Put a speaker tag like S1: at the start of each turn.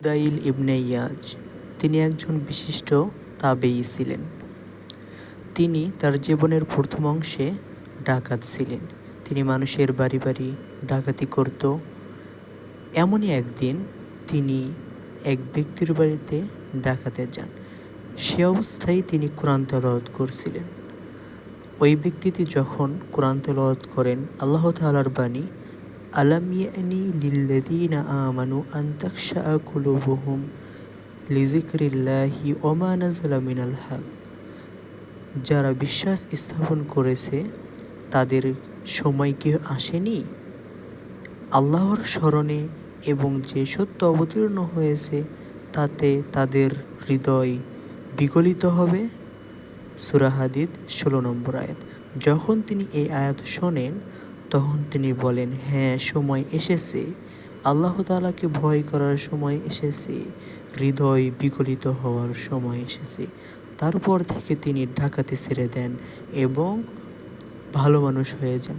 S1: ফুদাইল ইবনে ইয়াজ তিনি একজন বিশিষ্ট তাবেয়ী ছিলেন। তিনি তার জীবনের প্রথম অংশে ডাকাত ছিলেন। তিনি মানুষের বাড়ি বাড়ি ডাকাতি করত। এমনই একদিন তিনি এক ব্যক্তির বাড়িতে ডাকাতে যান। সে অবস্থায় তিনি কোরআন তেলাওয়াত করছিলেন। ওই ব্যক্তিটি যখন কোরআন তেলাওয়াত করেন, আল্লাহ তাআলার বাণী, আলাম ইয়ানি লিল্লাযীনা আমানু আন তাখশাআ কুলুবুহুম লিযিকরিল্লাহি ওয়া মা নাযালা মিনাল হক, যারা বিশ্বাস স্থাপন করেছে তাদের সময় কি আসেনি আল্লাহর স্মরণে এবং যে সত্য অবতীর্ণ হয়েছে তাতে তাদের হৃদয় বিগলিত হবে। সূরা হাদীদ 16 নম্বর আয়াত। যখন তিনি এই আয়াত শোনেন তখন তিনি বলেন, হ্যাঁ, সময় এসেছে, আল্লাহ তাআলাকে ভয় করার সময় এসেছে, হৃদয় বিগলিত হওয়ার সময় এসেছে। তারপর থেকে তিনি ডাকাতি ছেড়ে দেন এবং ভালো মানুষ হয়ে যান।